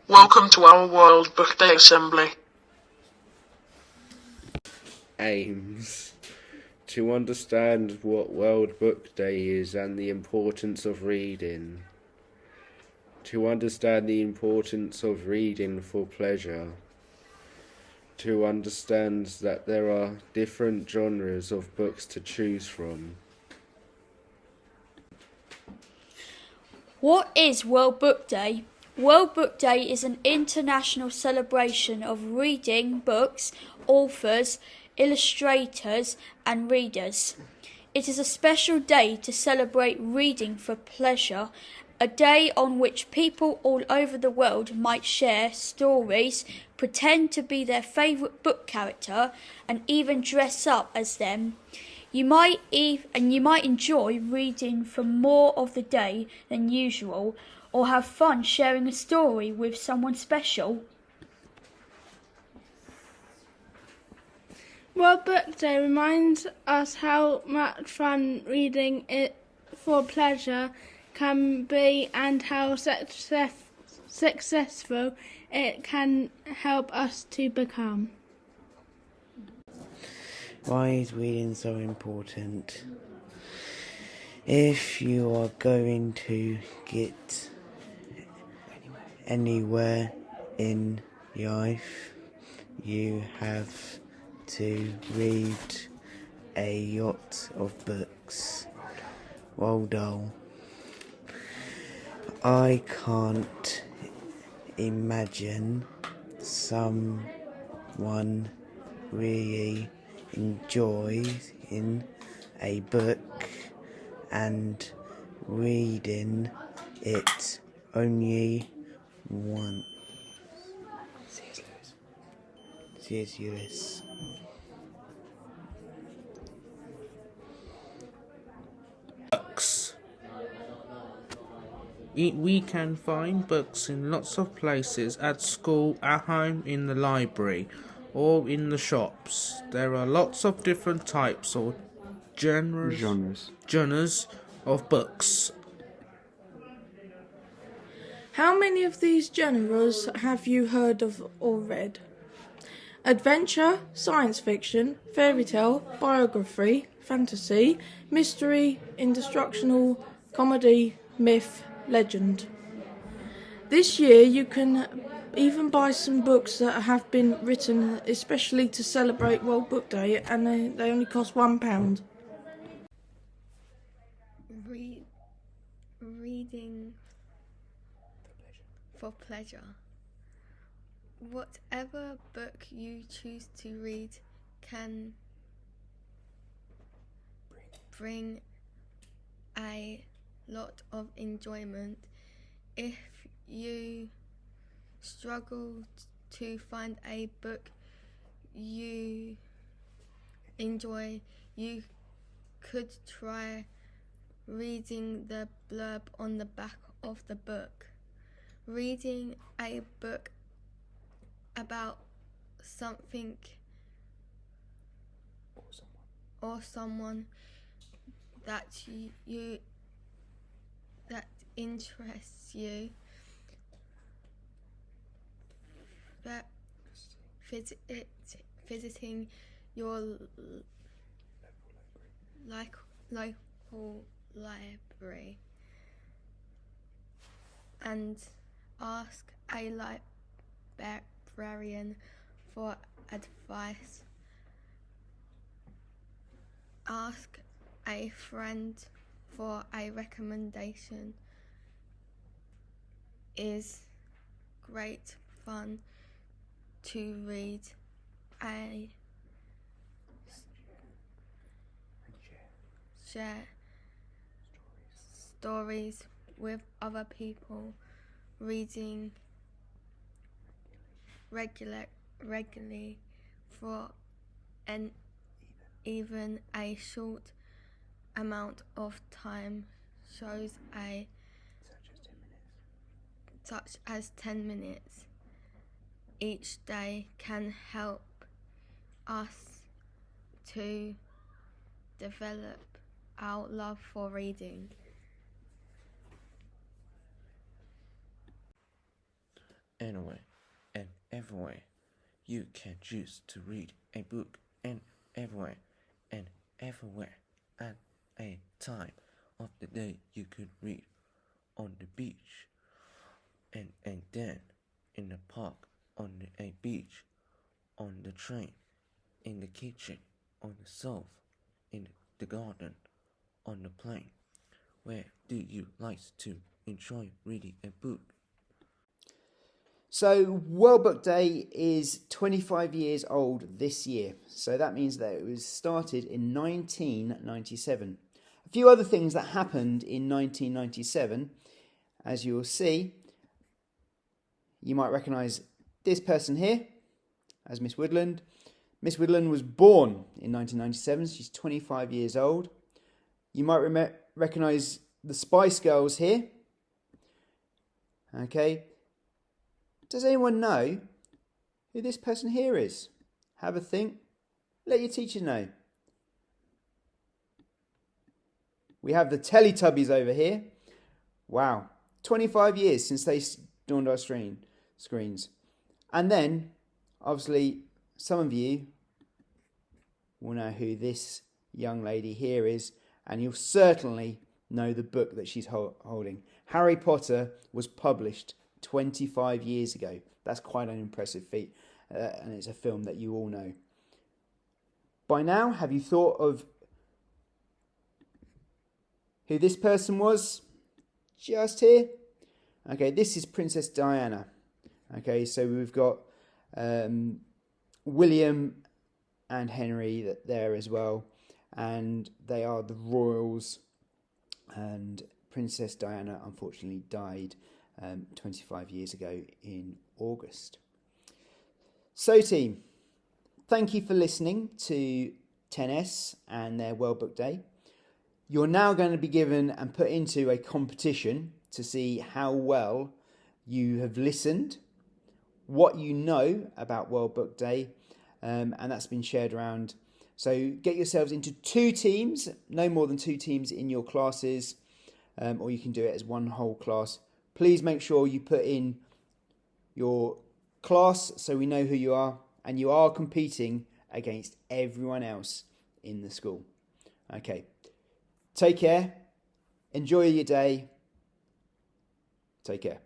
Welcome to our World Book Day Assembly. Aims. To understand what World Book Day is and the importance of reading. To understand the importance of reading for pleasure. To understand that there are different genres of books to choose from. What is World Book Day? World Book Day is an international celebration of reading books, authors, illustrators, and readers. It is a special day to celebrate reading for pleasure, a day on which people all over the world might share stories, pretend to be their favourite book character, and even dress up as them. You might enjoy reading for more of the day than usual, or have fun sharing a story with someone special. World Book Day reminds us how much fun reading it for pleasure can be and how successful it can help us to become. Why is reading so important? If you are going to get anywhere in life, you have to read a lot of books. Roald Dahl. I can't imagine someone really enjoying a book and reading it only once. C.S. Lewis. Books. We can find books in lots of places, at school, at home, in the library, or in the shops. There are lots of different types or genres of books. How many of these genres have you heard of or read? Adventure, science fiction, fairy tale, biography, fantasy, mystery, instructional, comedy, myth, legend. This year you can even buy some books that have been written especially to celebrate World Book Day, and they only cost £1. Reading for pleasure. Whatever book you choose to read can bring a lot of enjoyment. If you struggle to find a book you enjoy, you could try reading the blurb on the back of the book. Reading a book about something or someone that that interests you, that visiting your local library and ask a librarian for advice. Ask a friend for a recommendation. Is great fun to read share stories with other people. Reading regularly for even a short amount of time shows such as 10 minutes each day can help us to develop our love for reading. anywhere and everywhere. You can choose to read a book and everywhere and everywhere at a time of the day. You could read on the beach and then in the park, on a beach, on the train, in the kitchen, on the sofa, in the garden, on the plane. Where do you like to enjoy reading a book? So World Book Day is 25 years old this year. So that means that it was started in 1997. A few other things that happened in 1997, as you will see, you might recognise this person here as Miss Woodland. Miss Woodland was born in 1997. She's 25 years old. You might recognise the Spice Girls here. Okay. Does anyone know who this person here is? Have a think. Let your teacher know. We have the Teletubbies over here. Wow. 25 years since they dawned our screens. And then, obviously, some of you will know who this young lady here is, and you'll certainly know the book that she's holding. Harry Potter was published 25 years ago. That's quite an impressive feat, and it's a film that you all know. By now, have you thought of who this person was? Just here. Okay, this is Princess Diana. Okay, so we've got William and Henry there as well, and they are the royals, and Princess Diana unfortunately died 25 years ago in August. So team, thank you for listening to 10S and their World Book Day. You're now going to be given and put into a competition to see how well you have listened, what you know about World Book Day, and that's been shared around. So get yourselves into 2 teams, no more than 2 teams in your classes, or you can do it as one whole class. Please make sure you put in your class so we know who you are, and you are competing against everyone else in the school. Okay, take care, enjoy your day, take care.